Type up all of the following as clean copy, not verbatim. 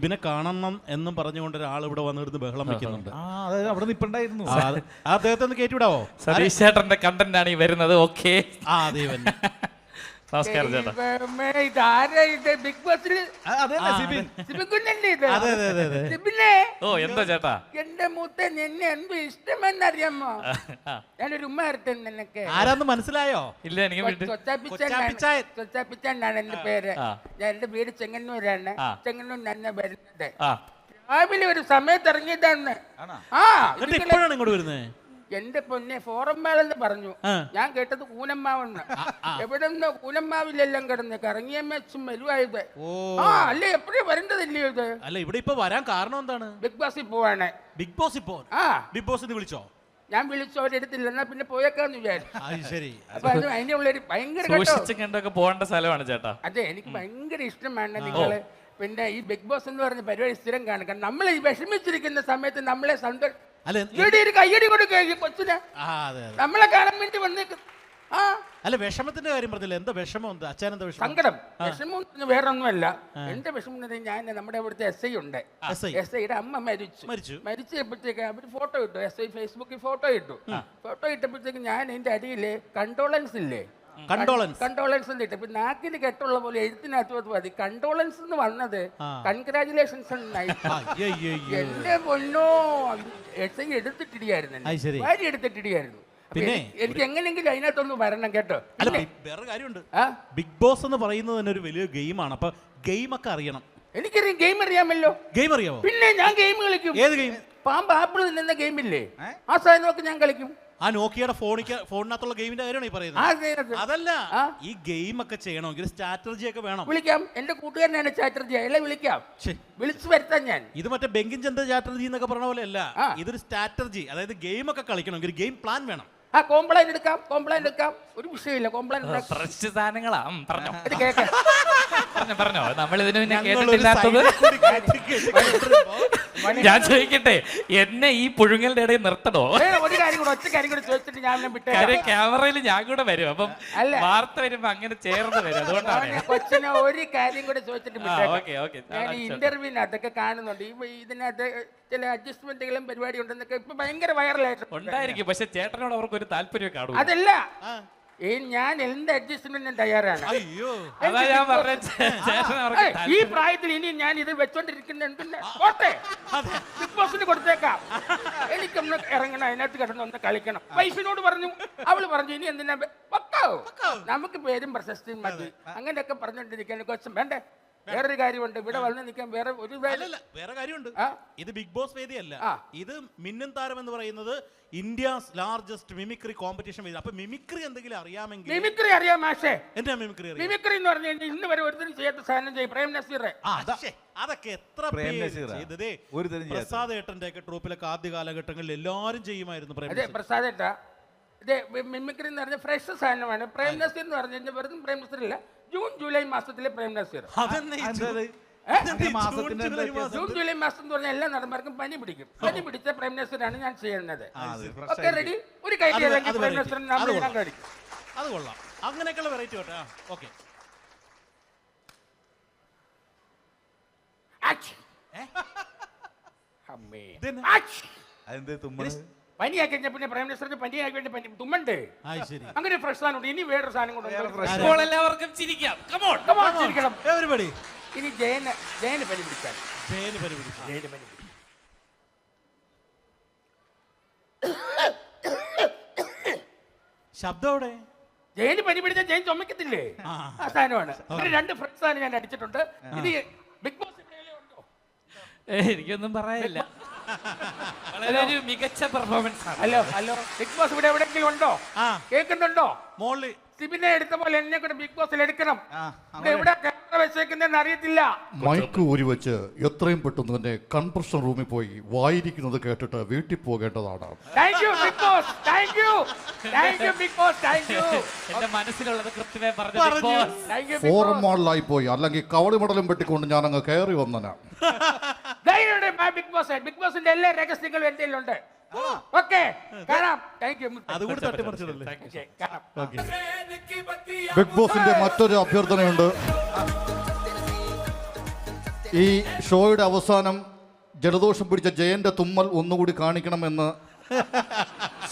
സിബിനെ കാണണം എന്നും പറഞ്ഞുകൊണ്ട് ഒരാൾ ഇവിടെ വന്നിരുന്ന് ബഹളം വെക്കുന്നുണ്ട്. അവിടെ നിപ്പുണ്ടായിരുന്നു. അദ്ദേഹത്തെ ഒന്ന് കയറ്റിവിടാവോ? സതീഷ് ചേട്ടന്റെ കണ്ടന്റ് ആണ് ഈ വരുന്നത്. ഓക്കെ, ദേവൻ നമസ്കാരം ചേട്ടാ. ബിഗ് ബോസിൽ ഓ എന്താ ചേട്ടാ? എന്റെ മൂത്ത എന്നെ എന്ത് ഇഷ്ടമെന്നറിയാമോ? ഞാനൊരു ഉമ്മ എടുത്തത് നിനക്ക് ആരാന്ന് മനസ്സിലായോ? ഇല്ല, എനിക്ക് കൊച്ചാപ്പിച്ചാനാണ് എന്റെ പേര്. ഞാൻ എന്റെ വീട് ചെങ്ങന്നൂരാണ്. ചെങ്ങന്നൂർ തന്നെ വരുന്നത്. രാവിലെ ഒരു സമയത്ത് ഇറങ്ങിയതാണ്. ഇപ്പോഴാണ് ഇങ്ങോട്ട് വരുന്നത്. എന്റെ പൊന്നെ ഫോറമ്മാവെന്ന് പറഞ്ഞു. ഞാൻ കേട്ടത് കൂനമ്മാവെന്ന്. എവിടെ നിന്നോ കൂനമ്മാവിലെല്ലാം കിടന്ന് കറങ്ങിയമ്മച്ചും മെലുവായത്. അല്ലേ എപ്പോഴും വരേണ്ടതല്ലേ ഇത്? അല്ല, ഇവിടെ ഇപ്പൊ വരാൻ കാരണം എന്താണ്? ബിഗ് ബോസിൽ പോവാണ്. ബിഗ് ബോസിൽ പോവാൻ? ബിഗ് ബോസിന് വിളിച്ചോ? ഞാൻ വിളിച്ചു, അവരെടുത്തില്ല. എന്നാ പിന്നെ പോയേക്കാന്ന് വിചാരിച്ചു. ശരി. അപ്പൊ അത് അതിന്റെ ഉള്ളൊരു ഭയങ്കര പോകേണ്ട സ്ഥലമാണ് ചേട്ടാ. അതെ, എനിക്ക് ഭയങ്കര ഇഷ്ടമാണ് നിങ്ങള്. പിന്നെ ഈ ബിഗ് ബോസ് എന്ന് പറഞ്ഞ പരിപാടി സ്ഥിരം കാണും. കാരണം നമ്മൾ ഈ വിഷമിച്ചിരിക്കുന്ന സമയത്ത് നമ്മളെ സന്തോഷം കയ്യടി കൊടുക്കുക കൊച്ചിന്. നമ്മളെ കാണാൻ വേണ്ടി വന്നേക്കും. അല്ല, വിഷമത്തിന്റെ കാര്യം പറഞ്ഞില്ല. എന്താ വിഷമം? എന്താ അച്ഛനെന്താ വിഷമം? സങ്കടം. വിഷമം വേറെ ഒന്നുമല്ല. എന്റെ വിഷമം ഞാൻ നമ്മുടെ അവിടുത്തെ എസ് ഐ ഉണ്ട്. എസ് ഐയുടെ അമ്മ മരിച്ചപ്പോഴത്തേക്ക് അവര് ഫോട്ടോ ഇട്ടു. എസ് ഐ ഫേസ്ബുക്കിൽ ഫോട്ടോ ഇട്ടു. ഫോട്ടോ ഇട്ടപ്പോഴത്തേക്ക് ഞാൻ അതിന്റെ അടിയില് കണ്ടോളൻസ് ഇല്ലേ, കണ്ടോളൻസ് ഇട്ട് നാക്കിന് കെട്ടുള്ള പോലെ എഴുത്തിനകത്ത് മതി. കണ്ടോളൻസ് എന്ന് വന്നത് കൺഗ്രാജുലേഷൻസ്. എന്റെ പൊന്നോ, എസ് ഐ എടുത്തിട്ടിടിയായിരുന്നു, ഭാര്യ എടുത്തിട്ടിടിയായിരുന്നു. പിന്നെ എനിക്ക് എങ്ങനെയെങ്കിലും അതിനകത്തൊന്ന് വരണം കേട്ടോ. വേറെ കാര്യമുണ്ട്, ബിഗ് ബോസ് എന്ന് പറയുന്നത് തന്നെ ഒരു വലിയ ഗെയിമാണ്. അപ്പൊ ഗെയിം ഒക്കെ അറിയണം. എനിക്കറിയാം, ഗെയിം അറിയാമല്ലോ. ഗെയിം അറിയാമോ? പിന്നെ ഞാൻ ഗെയിം കളിക്കും. ഏത് ഗെയിം? പാമ്പ് ആപ്പിൾ തിന്നുന്ന ഗെയിമില്ലേ, ആ സാധനമൊക്കെ ഞാൻ കളിക്കും. ആ നോക്കിയുടെ ഫോണിനകത്തുള്ള ഗെയിമിന്റെ കാര്യമാണ് ഈ പറയുന്നത്. അതല്ല, ഈ ഗെയിം ഒക്കെ ചെയ്യണമെങ്കിൽ സ്ട്രാറ്റജി ഒക്കെ വേണം. വിളിക്കാം, എന്റെ കൂട്ടുകാരനാണ് ചാറ്റർജി, അയാളെ വിളിക്കാം, വിളിച്ചു വരുത്താൻ ഞാൻ. ഇത് മറ്റേ ബെങ്കിൻ ചന്ദ്ര ചാറ്റർജി എന്നൊക്കെ പറഞ്ഞ പോലെ അല്ല, ഇതൊരു സ്ട്രാറ്റജി. അതായത് ഗെയിം ഒക്കെ കളിക്കണമെങ്കിൽ ഒരു ഗെയിം പ്ലാൻ വേണം. കോംപ്ലൈന്റ് എടുക്കാം, ഒരു വിഷയമില്ല. കോംപ്ലൈന്റ് സാധനങ്ങളാ കേൾക്കാം. പറഞ്ഞോ, നമ്മളിതിനു ഞാൻ ചോദിക്കട്ടെ, എന്നെ ഈ പുഴുങ്ങലിന്റെ ഇടയിൽ നിർത്തണോ? ഒരു കാര്യം കൂടെ, ഒറ്റ കാര്യം കൂടെ ചോദിച്ചിട്ട് ഞാൻ ക്യാമറയിൽ ഞാൻ കൂടെ വരും. അപ്പം വാർത്ത വരുമ്പോ അങ്ങനെ ചേർന്ന് വരും. അതുകൊണ്ടാണ് കൊച്ചിനെ ഒരു കാര്യം കൂടെ ചോദിച്ചിട്ട് ഞാൻ ഇന്റർവ്യൂവിന് അതൊക്കെ കാണുന്നുണ്ട്. ഇതിനകത്ത് ചില അഡ്ജസ്റ്റ്മെന്റുകളും പരിപാടി ഉണ്ടെന്നൊക്കെ ഇപ്പൊ ഭയങ്കര വൈറലായിട്ട് ഉണ്ടായിരിക്കും. പക്ഷെ ചേട്ടനോട് അവർക്ക് ഒരു താല്പര്യം കാണും. അതല്ല, ഞാൻ എന്ത് അഡ്ജസ്റ്റ്മെന്റിനും തയ്യാറാണ്. ഈ പ്രായത്തിൽ ഇനി ഞാൻ ഇത് വെച്ചോണ്ടിരിക്കുന്ന ബിഗ് ബോസിന് കൊടുത്തേക്കാം. എനിക്കൊന്ന് ഇറങ്ങണം, അതിനകത്ത് കിടന്നൊന്ന് കളിക്കണം. വൈഫിനോട് പറഞ്ഞു, അവള് പറഞ്ഞു ഇനി എന്തിനാ നമുക്ക് പേരും പ്രശസ്തിയും മതി. അങ്ങനെയൊക്കെ പറഞ്ഞോണ്ടിരിക്കാൻ കൊച്ചം വേണ്ടേ. വേറൊരു കാര്യമുണ്ട്, ഇവിടെ വന്ന് നിൽക്കാൻ വേറെ കാര്യമുണ്ട്. ഇത് ബിഗ് ബോസ് വേദിയല്ല, ഇത് മിന്നും താരം എന്ന് പറയുന്നത് ഇന്ത്യസ് ലാർജസ്റ്റ് മിമിക്രി കോമ്പറ്റീഷൻ വേദി. അപ്പൊ മിമിക്രി എന്തെങ്കിലും അറിയാമെങ്കിൽ മിമിക്രി അറിയാം മാഷേ. എന്താ മിമിക്രി? മിമിക്രി എന്ന് പറഞ്ഞു കഴിഞ്ഞാൽ ഇന്ന് വരെ ഒരുത്തരും ചെയ്യാത്ത സാധനം ചെയ്യും. പ്രേം നസീർ അതൊക്കെ എത്ര ചെയ്തതേ. പ്രസാദ് ഏട്ടന്റെ ഒക്കെ ട്രൂപ്പിലൊക്കെ ആദ്യ കാലഘട്ടങ്ങളിൽ എല്ലാവരും ചെയ്യുമായിരുന്നു. പ്രസാദ് ഏട്ട ഇത് മിമിക്രി എന്ന് പറഞ്ഞാൽ ഫ്രഷ് സാധനമാണ്. പ്രേം നസീർ എന്ന് പറഞ്ഞു കഴിഞ്ഞാൽ വെറും പ്രേം നസീർ അല്ല, ജൂൺ ജൂലൈ മാസത്തിലെ പ്രേം നസീർ. ജൂൺ ജൂലൈ മാസം എന്ന് പറഞ്ഞാൽ എല്ലാ നടന്മാർക്കും പനി പിടിക്കും. പനി പിടിച്ച പ്രേം നസീറാണ് ഞാൻ ചെയ്യുന്നത്. Okay, ready? ഒരു കൈ പ്രേം നസീറിന് ഞാൻ കഴിക്കും. അത് കൊള്ളാം. അങ്ങനെയൊക്കെയുള്ള വെറൈറ്റി കേട്ടോ. ഓക്കെ, പനിയാക്കി കഴിഞ്ഞാൽ പിന്നെ പ്രൈം മിനിസ്റ്ററിന് പനിയാക്കി വേണ്ടി പനി തുമ്മണ്ട്. അങ്ങനെ ഫ്രഷ് സാധനം. ഇനി വേറൊരു സാധനം കൊണ്ട് എല്ലാവർക്കും ചിരിക്കാം. ചിരിക്കണം. ഇനി ജയന് പനി പിടിച്ചാൽ ശബ്ദോടെ ജയന് പനി പിടിച്ചാൽ ജയൻ ചുമക്കത്തില്ലേ, ആ സാധനമാണ്. രണ്ട് ഫ്രഷ് സാധനം ഞാൻ അടിച്ചിട്ടുണ്ട്. ഇത് ബിഗ് ബോസ് ഉണ്ടോ? എനിക്കൊന്നും പറയാനില്ല. വളരെ ഒരു മികച്ച പെർഫോമൻസ് ആണ്. ഹലോ ബിഗ് ബോസ് ഇവിടെ എവിടെയെങ്കിലും ഉണ്ടോ? കേൾക്കുന്നുണ്ടോ? മോളി സിബിനെ എടുത്ത പോലെ എന്നെ കൂടെ ബിഗ് ബോസിൽ എടുക്കണം. എവിടെ ക്യാമറ വെച്ചേക്കുന്നതെന്ന് അറിയത്തില്ല. മൈക്ക് ഊരി വെച്ച് എത്രയും പെട്ടെന്ന് തന്നെ കൺപ്രഷൻ റൂമിൽ പോയി വായിരിക്കുന്നത് കേട്ടിട്ട് വീട്ടിൽ പോകേണ്ടതാണ്. എന്റെ മനസ്സിലുള്ളത് കൃത്യമായി പറഞ്ഞു. ഫോറം മോഡലായി പോയി, അല്ലെങ്കിൽ കവടി മടലും പെട്ടിക്കൊണ്ട് ഞാൻ അങ്ങ് കയറി വന്നനാ. ബിഗ് ബോസിന്റെ എല്ലാ രഹസ്യങ്ങളും എന്റെ ഉണ്ട്. ബിഗ് ബോസിന്റെ മറ്റൊരു അഭ്യർത്ഥനയുണ്ട്. ഈ ഷോയുടെ അവസാനം ജലദോഷം പിടിച്ച ജയന്റെ തുമ്മൽ ഒന്നുകൂടി കാണിക്കണമെന്ന്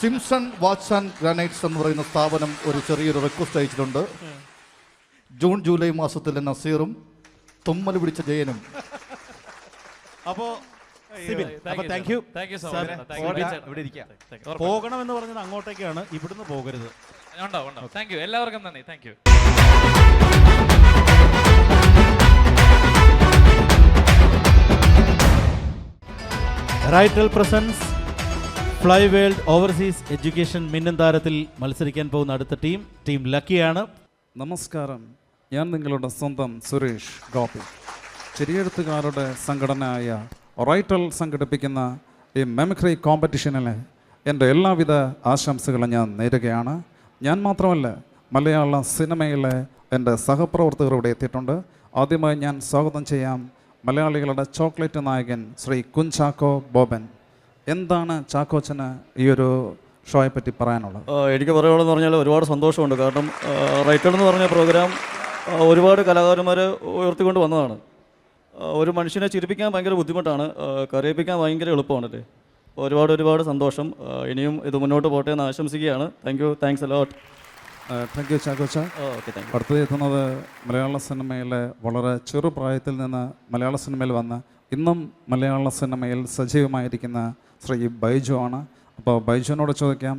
സിംസൺ വാച്ച് ആൻഡ് ഗ്രാനൈറ്റ്സ് എന്ന് പറയുന്ന സ്ഥാപനം ഒരു ചെറിയൊരു റിക്വസ്റ്റ് അയച്ചിട്ടുണ്ട്. ജൂൺ ജൂലൈ മാസത്തിലെ നസീറും തുമ്മൽ പിടിച്ച ജയനും. അപ്പോ താങ്ക് യു. പോകണമെന്ന് പറഞ്ഞത് അങ്ങോട്ടേക്കാണ്, ഇവിടുന്ന് പോകരുത്. താങ്ക് യു, എല്ലാവർക്കും നന്ദി. Thank you. റൈറ്റൽ presence fly world overseas education മിന്നൻ താരത്തിൽ മത്സരിക്കാൻ പോകുന്ന അടുത്ത ടീം ലക്കിയാണ്. നമസ്കാരം, ഞാൻ നിങ്ങളുടെ സ്വന്തം സുരേഷ് ഗോപി. ചെറിയെഴുത്തുകാരുടെ സംഘടനയായ റൈറ്റൽ സംഘടിപ്പിക്കുന്ന ഈ മെമിക്രി കോമ്പറ്റീഷനിലെ എൻ്റെ എല്ലാവിധ ആശംസകളും ഞാൻ നേരുകയാണ്. ഞാൻ മാത്രമല്ല, മലയാള സിനിമയിലെ എൻ്റെ സഹപ്രവർത്തകർ ഇവിടെ എത്തിയിട്ടുണ്ട്. ആദ്യമായി ഞാൻ സ്വാഗതം ചെയ്യാം മലയാളികളുടെ ചോക്ലേറ്റ് നായകൻ ശ്രീ കുഞ്ചാക്കോ ബോബൻ. എന്താണ് ചാക്കോച്ചന് ഈ ഒരു ഷോയെ പറ്റി പറയാനുള്ളത്? എനിക്ക് പറയാനുള്ളതെന്ന് പറഞ്ഞാൽ ഒരുപാട് സന്തോഷമുണ്ട്. കാരണം റൈറ്റർ എന്ന് പറഞ്ഞ പ്രോഗ്രാം ഒരുപാട് കലാകാരന്മാർ ഉയർത്തിക്കൊണ്ട് വന്നതാണ്. ഒരു മനുഷ്യനെ ചിരിപ്പിക്കാൻ ഭയങ്കര ബുദ്ധിമുട്ടാണ്, കരയിപ്പിക്കാൻ ഭയങ്കര എളുപ്പമാണല്ലേ. ഒരുപാട് സന്തോഷം. ഇനിയും ഇത് മുന്നോട്ട് പോട്ടെ എന്ന് ആശംസിക്കുകയാണ്. Thanks a lot. Thank you ചാക്കോച്ച. അടുത്തത് എത്തുന്നത് മലയാള സിനിമയിലെ വളരെ ചെറുപ്രായത്തിൽ നിന്ന് മലയാള സിനിമയിൽ വന്ന് ഇന്നും മലയാള സിനിമയിൽ സജീവമായിരിക്കുന്ന ശ്രീ ബൈജു ആണ്. അപ്പോൾ ബൈജുവിനോട് ചോദിക്കാം,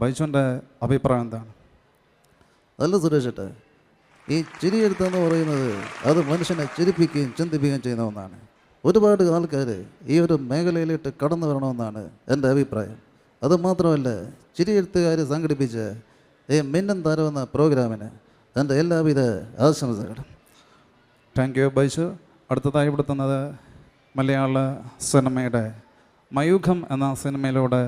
ബൈജുവിൻ്റെ അഭിപ്രായം എന്താണ്? അല്ല സുരേഷ് ഏട്ടാ, ഈ ചിരിയെഴുത്തെന്ന് പറയുന്നത് അത് മനുഷ്യനെ ചിരിപ്പിക്കുകയും ചിന്തിപ്പിക്കുകയും ചെയ്യുന്ന ഒന്നാണ്. ഒരുപാട് ആൾക്കാർ ഈ ഒരു മേഖലയിലിട്ട് കടന്നു വരണമെന്നാണ് എൻ്റെ അഭിപ്രായം. അതുമാത്രമല്ല, ചിരിയെഴുത്തുകാർ സംഘടിപ്പിച്ച ഈ മിന്നൻ താരം എന്ന പ്രോഗ്രാമിന് എൻ്റെ എല്ലാവിധ ആശംസകളും. Thank you Baiju. അടുത്തതായി ഇവിടുത്തുന്നത് മലയാള സിനിമയുടെ മയൂഖം എന്ന സിനിമയിലൂടെ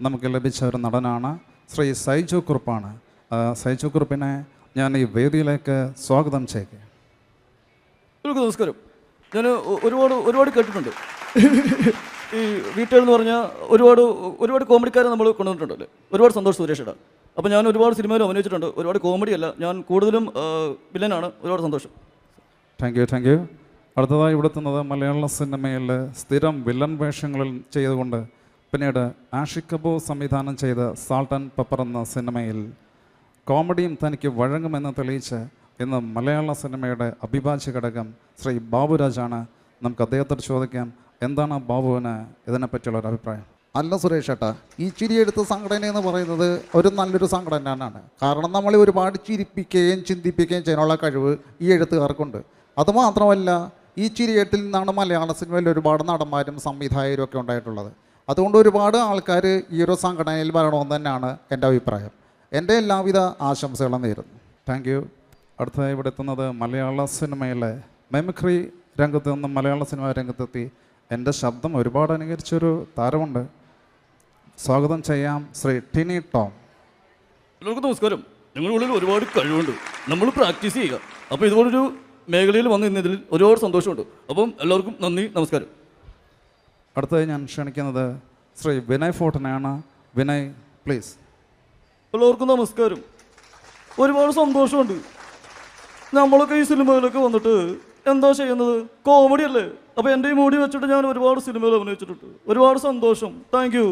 നമുക്ക് ലഭിച്ച ഒരു നടനാണ് ശ്രീ സൈജു കുറുപ്പാണ്. സൈജു കുറുപ്പിനെ ഞാൻ ഈ വേദിയിലേക്ക് സ്വാഗതം ചെയ്യുക. നമസ്കാരം. ഞാൻ ഒരുപാട് കേട്ടിട്ടുണ്ട്. ഈ വീട്ടുകാർ എന്ന് പറഞ്ഞാൽ ഒരുപാട് കോമഡിക്കാരെ നമ്മൾ കൊണ്ടുവന്നിട്ടുണ്ടല്ലേ. ഒരുപാട് സന്തോഷം സുരേഷേട്ടാ. അപ്പോൾ ഞാൻ ഒരുപാട് സിനിമയിലും അഭിനയിച്ചിട്ടുണ്ട്. ഒരുപാട് കോമഡിയല്ല, ഞാൻ കൂടുതലും വില്ലനാണ്. ഒരുപാട് സന്തോഷം. Thank you. അടുത്തതായി ഇവിടെത്തുന്നത് മലയാള സിനിമയിൽ സ്ഥിരം വില്ലൻ വേഷങ്ങളിൽ ചെയ്തുകൊണ്ട് പിന്നീട് ആഷിഖ് കപൂർ സംവിധാനം ചെയ്ത സാൾട്ട് ആൻഡ് പെപ്പർ എന്ന സിനിമയിൽ കോമഡിയും തനിക്ക് വഴങ്ങുമെന്ന് തെളിയിച്ച് ഇന്ന് മലയാള സിനിമയുടെ അവിഭാജ്യ ഘടകം ശ്രീ ബാബുരാജാണ്. നമുക്ക് അദ്ദേഹത്തോട് ചോദിക്കാം, എന്താണ് ബാബുവിന് ഇതിനെപ്പറ്റിയുള്ള ഒരു അഭിപ്രായം? അല്ല സുരേഷ് ഏട്ടാ, ഈ ചിരിയെഴുത്ത് സംഘടന എന്ന് പറയുന്നത് ഒരു നല്ലൊരു സംഘടനയാണ്. കാരണം നമ്മളെ ഒരുപാട് ചിരിപ്പിക്കുകയും ചിന്തിപ്പിക്കുകയും ചെയ്യാനുള്ള കഴിവ് ഈ എഴുത്തുകാർക്കുണ്ട്. അതുമാത്രമല്ല, ഈ ചിരിയെഴുത്തിൽ നിന്നാണ് മലയാള സിനിമയിൽ ഒരുപാട് നടന്മാരും സംവിധായകരും ഒക്കെ ഉണ്ടായിട്ടുള്ളത്. അതുകൊണ്ട് ഒരുപാട് ആൾക്കാർ ഈ ഒരു സംഘടനയിൽ വരണമെന്ന് തന്നെയാണ് എൻ്റെ അഭിപ്രായം. എൻ്റെ എല്ലാവിധ ആശംസകളും നേരുന്നു. Thank you. അടുത്തതായി ഇവിടെ എത്തുന്നത് മലയാള സിനിമയിലെ മെമിക്രി രംഗത്ത് നിന്നും മലയാള സിനിമ രംഗത്തെത്തി എൻ്റെ ശബ്ദം ഒരുപാട് അനുകരിച്ചൊരു താരമുണ്ട്. സ്വാഗതം ചെയ്യാം ശ്രീ ടിനി ടോം. എല്ലാവർക്കും നമസ്കാരം. നിങ്ങളുടെ ഉള്ളിൽ ഒരുപാട് കഴിവുണ്ട്, നമ്മൾ പ്രാക്ടീസ് ചെയ്യുക. അപ്പോൾ ഇതുപോലൊരു മേഖലയിൽ വന്ന് ഇന്നതിൽ ഒരുപാട് സന്തോഷമുണ്ട്. അപ്പം എല്ലാവർക്കും നന്ദി, നമസ്കാരം. അടുത്തതായി ഞാൻ ക്ഷണിക്കുന്നത് ശ്രീ വിനയ് ഫോർട്ടിനെയാണ്. വിനയ് പ്ലീസ്. എല്ലാവർക്കും നമസ്കാരം. ഒരുപാട് സന്തോഷമുണ്ട്. നമ്മളൊക്കെ ഈ സിനിമയിലൊക്കെ വന്നിട്ട് എന്താ ചെയ്യുന്നത്? കോമഡി അല്ലേ. അപ്പോൾ എൻ്റെ ഈ മൂടി വെച്ചിട്ട് ഞാൻ ഒരുപാട് സിനിമകൾ അഭിനയിച്ചിട്ടുണ്ട്. ഒരുപാട് സന്തോഷം. Thank you.